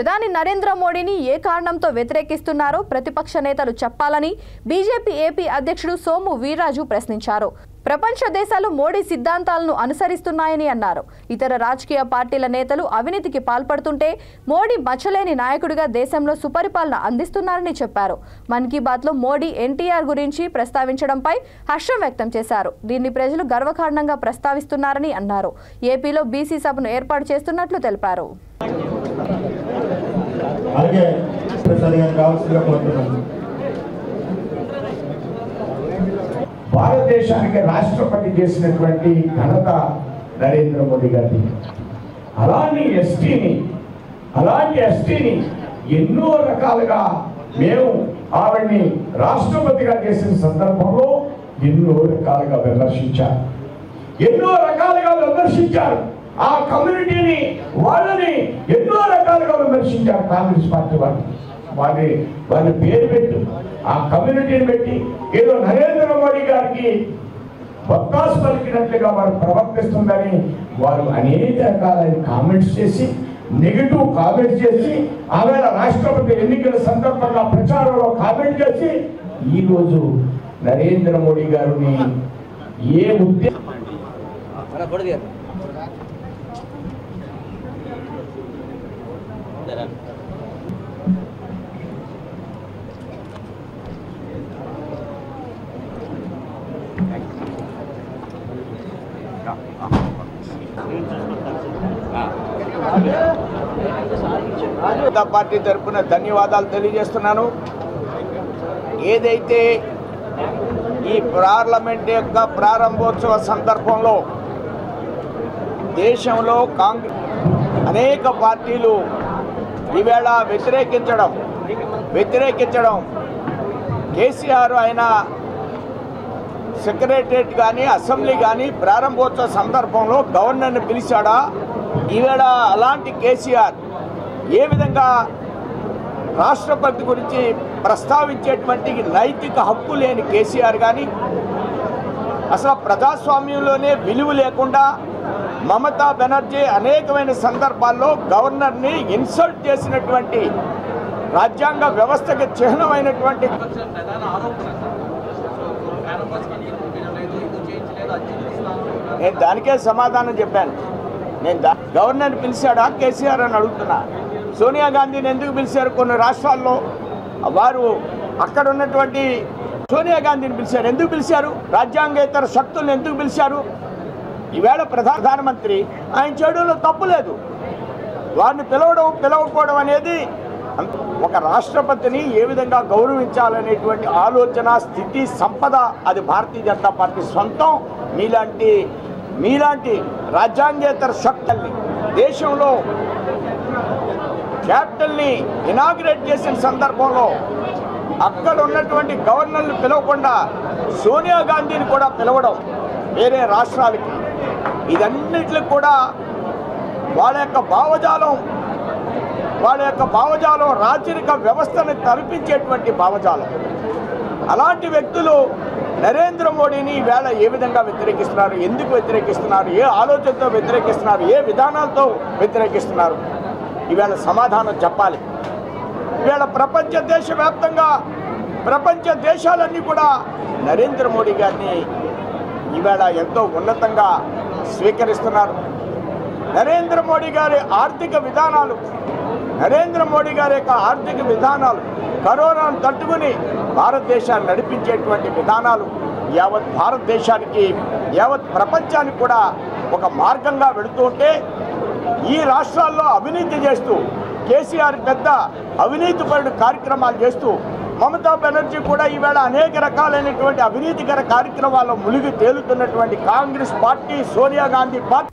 ప్రధాని నరేంద్ర మోడీని ఏ కారణంతో వ్యతిరేకిస్తున్నారో ప్రతిపక్ష నేతలు చెప్పాలని బీజేపీ ఏపీ అధ్యక్షుడు సోము వీర్రాజు ప్రశ్నించారు. ప్రపంచ దేశాలు మోడీ సిద్ధాంతాలను అనుసరిస్తున్నాయని అన్నారు. ఇతర రాజకీయ పార్టీల నేతలు అవినీతికి పాల్పడుతుంటే మోడీ మచ్చలేని నాయకుడిగా దేశంలో సుపరిపాలన అందిస్తున్నారని చెప్పారు. మన్ కీ బాత్లో మోడీ ఎన్టీఆర్ గురించి ప్రస్తావించడంపై హర్షం వ్యక్తం చేశారు. దీన్ని ప్రజలు గర్వకారణంగా ప్రస్తావిస్తున్నారని అన్నారు. ఏపీలో బీసీ సభను ఏర్పాటు చేస్తున్నట్లు తెలిపారు. భారతదేశానికి రాష్ట్రపతి చేసినటువంటి ఘనత నరేంద్ర మోడీ గారి. అలాంటి ఎస్టీని ఎన్నో రకాలుగా మేము ఆవిడ్ని రాష్ట్రపతిగా చేసిన సందర్భంలో ఎన్నో రకాలుగా విమర్శించారు. ఆ కమ్యూనిటీని వాళ్ళని ఎన్నో రకాలుగా విమర్శించారు. కాంగ్రెస్ పార్టీ వాళ్ళ పేరు పెట్టు ఆ కమ్యూనిటీని పెట్టి ఏదో నరేంద్ర మోడీ గారికి బద్మాసు పలికినట్లుగా వారు ప్రవర్తిస్తుందని వారు అనేక రకాలైన కామెంట్స్ చేసి నెగిటివ్ కామెంట్స్ చేసి ఆవేళ రాష్ట్రపతి ఎన్నికల సందర్భంగా ప్రచారంలో కామెంట్ చేసి ఈరోజు నరేంద్ర మోడీ గారిని ఏ ఉద్దేశం పార్టీ తరపున ధన్యవాదాలు తెలియజేస్తున్నాను. ఏదైతే ఈ పార్లమెంట్ యొక్క ప్రారంభోత్సవ సందర్భంలో దేశంలో కాంగ్రెస్ అనేక పార్టీలు ఈవేళ వ్యతిరేకించడం కేసీఆర్ ఆయన సెక్రటరియట్ కానీ అసెంబ్లీ కానీ ప్రారంభోత్సవ సందర్భంలో గవర్నర్ని పిలిచాడా? ఈవేళ అలాంటి కేసీఆర్ ఏ విధంగా రాష్ట్రపతి గురించి ప్రస్తావించేటువంటి నైతిక హక్కు లేని కేసీఆర్ కానీ అసలు ప్రజాస్వామ్యంలోనే విలువ లేకుండా మమతా బెనర్జీ అనేకమైన సందర్భాల్లో గవర్నర్ని ఇన్సల్ట్ చేసినటువంటి రాజ్యాంగ వ్యవస్థకి చిహ్నమైనటువంటి నేను దానికే సమాధానం చెప్పాను. నేను గవర్నర్ని పిలిచాడా కేసీఆర్ అని అడుగుతున్నా. సోనియా గాంధీని ఎందుకు పిలిచారు? కొన్ని రాష్ట్రాల్లో వారు అక్కడ ఉన్నటువంటి సోనియా గాంధీని పిలిచారు. ఎందుకు పిలిచారు? రాజ్యాంగేతర శక్తులను ఎందుకు పిలిచారు? ఈవేళ ప్రధానమంత్రి ఆయన చేయడంలో తప్పు లేదు. వారిని పిలవకపోవడం అనేది ఒక రాష్ట్రపతిని ఏ విధంగా గౌరవించాలనేటువంటి ఆలోచన, స్థితి, సంపద అది భారతీయ జనతా పార్టీ సొంతం. మీలాంటి రాజ్యాంగేతర శక్తుల్ని దేశంలో క్యాపిటల్ని ఇనాగ్రేట్ చేసిన సందర్భంలో అక్కడ ఉన్నటువంటి గవర్నర్లు పిలవకుండా సోనియా గాంధీని కూడా పిలవడం వేరే రాష్ట్రాలకి, ఇదన్నిటికి కూడా వాళ్ళ యొక్క భావజాలం రాజరిక వ్యవస్థను తలపించేటువంటి భావజాలం. అలాంటి వ్యక్తులు నరేంద్ర మోడీని ఈవేళ ఏ విధంగా వ్యతిరేకిస్తున్నారు? ఎందుకు వ్యతిరేకిస్తున్నారు? ఏ ఆలోచనతో వ్యతిరేకిస్తున్నారు? ఏ విధానాలతో వ్యతిరేకిస్తున్నారు? ఈవేళ సమాధానం చెప్పాలి. ఈవేళ ప్రపంచ దేశాలన్నీ కూడా నరేంద్ర మోడీ గారిని ఈవేళ ఎంతో ఉన్నతంగా స్వీకరిస్తున్నారు. నరేంద్ర మోడీ గారి యొక్క ఆర్థిక విధానాలు కరోనాను తట్టుకుని భారతదేశాన్ని నడిపించేటువంటి విధానాలు యావత్ భారతదేశానికి, యావత్ ప్రపంచానికి కూడా ఒక మార్గంగా వెళుతూ ఉంటే ఈ రాష్ట్రాల్లో అవినీతి చేస్తూ కేసీఆర్ పెద్ద అవినీతిపరుడు కార్యక్రమాలు చేస్తూ మమతా బెనర్జీ కూడా ఈవేళ అనేక రకాలైనటువంటి అవినీతికర కార్యక్రమాల్లో మునిగి తేలుతున్నటువంటి కాంగ్రెస్ పార్టీ, సోనియా గాంధీ పార్టీ